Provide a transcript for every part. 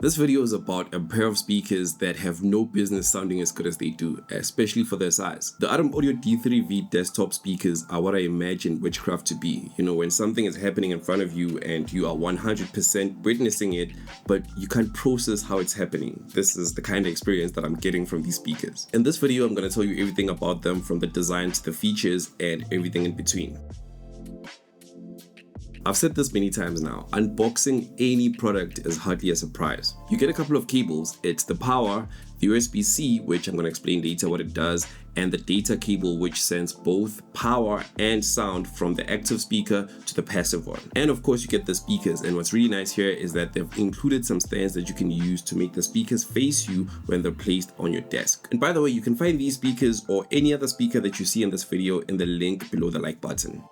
This video is about a pair of speakers that have no business sounding as good as they do, especially for their size. The Adam Audio D3V desktop speakers are what I imagine witchcraft to be. You know, when something is happening in front of you and you are 100% witnessing it, but you can't process how it's happening. This is the kind of experience that I'm getting from these speakers. In this video, I'm going to tell you everything about them, from the design to the features and everything in between. I've said this many times now, unboxing any product is hardly a surprise. You get a couple of cables. It's the power, the USB-C, which I'm going to explain later what it does, and the data cable, which sends both power and sound from the active speaker to the passive one. And of course you get the speakers, and what's really nice here is that they've included some stands that you can use to make the speakers face you when they're placed on your desk. And by the way, you can find these speakers or any other speaker that you see in this video in the link below the like button.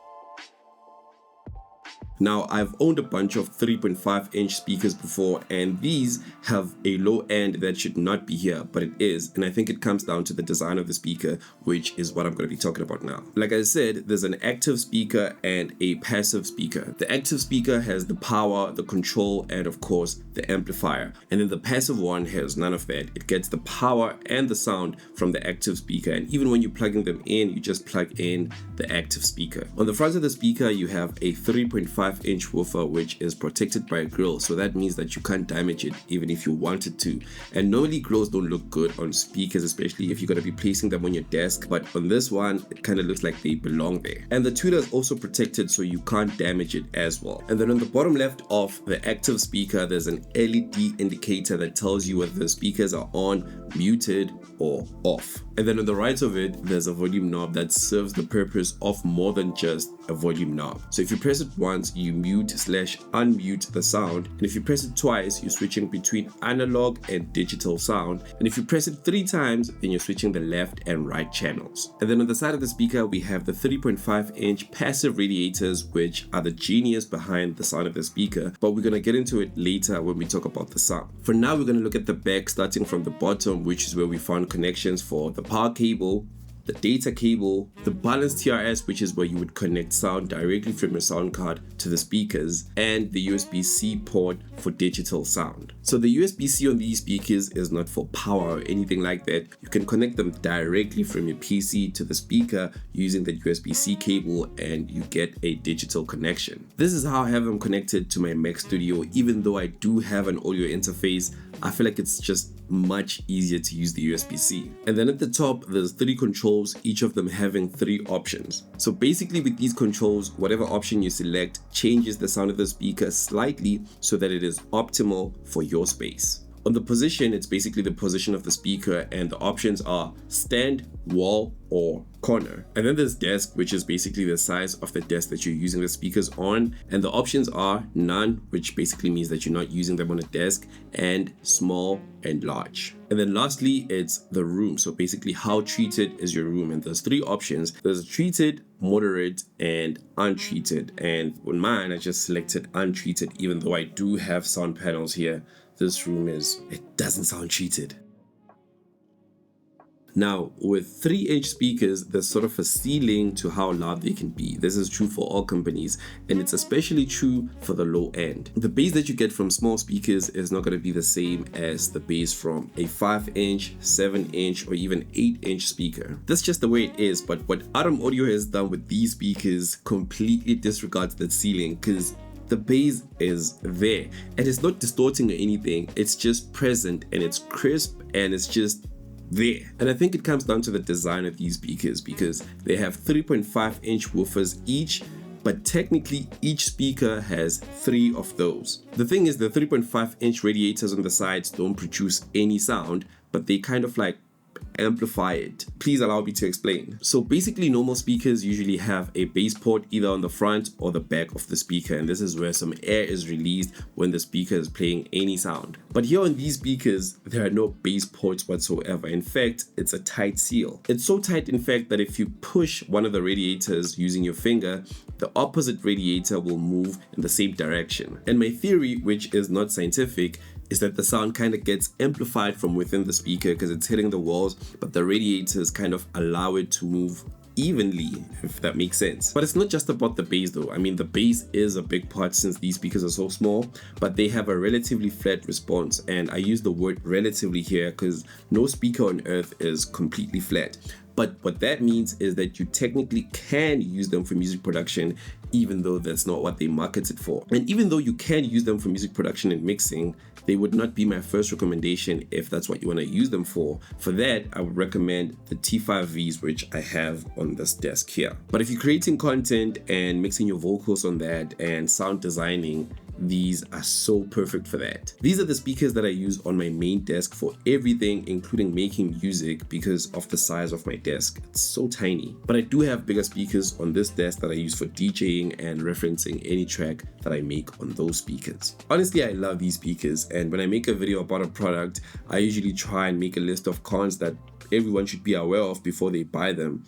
Now, I've owned a bunch of 3.5-inch speakers before, and these have a low end that should not be here, but it is, and I think it comes down to the design of the speaker, which is what I'm going to be talking about now. Like I said, there's an active speaker and a passive speaker. The active speaker has the power, the control, and of course, the amplifier. And then the passive one has none of that. It gets the power and the sound from the active speaker, and even when you're plugging them in, you just plug in the active speaker. On the front of the speaker, you have a 3.5-inch woofer, which is protected by a grill, so that means that you can't damage it even if you wanted to. And normally grills don't look good on speakers, especially if you're going to be placing them on your desk, but on this one it kind of looks like they belong there. And the tuner is also protected, so you can't damage it as well. And then on the bottom left of the active speaker, there's an LED indicator that tells you whether the speakers are on, muted, or off. And then on the right of it, there's a volume knob that serves the purpose of more than just a volume knob. So if you press it once, you mute/unmute the sound, and if you press it twice, you're switching between analog and digital sound, and if you press it 3 times, then you're switching the left and right channels. And then on the side of the speaker, we have the 3.5-inch passive radiators, which are the genius behind the sound of the speaker, but we're going to get into it later when we talk about the sound. For now, we're going to look at the back, starting from the bottom, which is where we found connections for the power cable, the data cable, the balanced TRS, which is where you would connect sound directly from your sound card to the speakers, and the USB-C port for digital sound. So the USB-C on these speakers is not for power or anything like that. You can connect them directly from your PC to the speaker using the USB-C cable, and you get a digital connection. This is how I have them connected to my Mac Studio. Even though I do have an audio interface, I feel like it's just much easier to use the USB-C. And then at the top, there's 3 controls, each of them having 3 options. So basically with these controls, whatever option you select changes the sound of the speaker slightly so that it is optimal for your space. On the position, it's basically the position of the speaker, and the options are stand, wall, or corner. And then there's desk, which is basically the size of the desk that you're using the speakers on, and the options are none, which basically means that you're not using them on a desk, and small and large. And then lastly, it's the room. So basically, how treated is your room? And there's 3 options. There's treated, moderate, and untreated. And on mine, I just selected untreated, even though I do have sound panels here. This room it doesn't sound treated. Now, with 3-inch speakers, there's sort of a ceiling to how loud they can be. This is true for all companies, and it's especially true for the low end. The bass that you get from small speakers is not going to be the same as the bass from a 5-inch, 7-inch, or even 8-inch speaker. That's just the way it is, but what Adam Audio has done with these speakers completely disregards that ceiling, because the bass is there and it's not distorting or anything. It's just present and it's crisp and it's just there. And I think it comes down to the design of these speakers, because they have 3.5-inch woofers each, but technically each speaker has 3 of those. The thing is, the 3.5-inch radiators on the sides don't produce any sound, but they kind of like amplify it. Please allow me to explain. So basically, normal speakers usually have a bass port either on the front or the back of the speaker, and this is where some air is released when the speaker is playing any sound. But here on these speakers, there are no bass ports whatsoever. In fact, it's a tight seal. It's so tight, in fact, that if you push one of the radiators using your finger, the opposite radiator will move in the same direction. And my theory, which is not scientific, is that the sound kind of gets amplified from within the speaker because it's hitting the walls, but the radiators kind of allow it to move evenly, if that makes sense. But it's not just about the bass though. I mean, the bass is a big part since these speakers are so small, but they have a relatively flat response, and I use the word relatively here because no speaker on earth is completely flat. But what that means is that you technically can use them for music production, even though that's not what they market it for. And even though you can use them for music production and mixing, they would not be my first recommendation if that's what you want to use them for. For that, I would recommend the D3Vs, which I have on this desk here. But if you're creating content and mixing your vocals on that and sound designing, these are so perfect for that. These are the speakers that I use on my main desk for everything, including making music, because of the size of my desk. It's so tiny. But I do have bigger speakers on this desk that I use for DJing and referencing any track that I make on those speakers. Honestly, I love these speakers, and when I make a video about a product, I usually try and make a list of cons that everyone should be aware of before they buy them.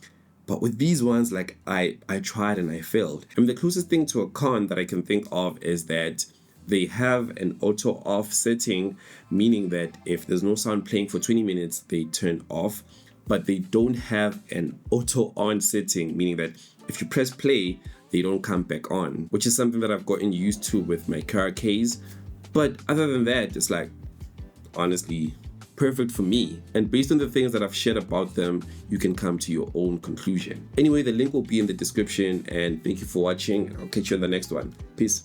But with these ones, like I tried and I failed. I mean, the closest thing to a con that I can think of is that they have an auto off setting, meaning that if there's no sound playing for 20 minutes, they turn off. But they don't have an auto on setting, meaning that if you press play, they don't come back on, which is something that I've gotten used to with my karaokes. But other than that, it's like, honestly, perfect for me. And based on the things that I've shared about them, you can come to your own conclusion. Anyway, the link will be in the description, and thank you for watching. I'll catch you on the next one. Peace.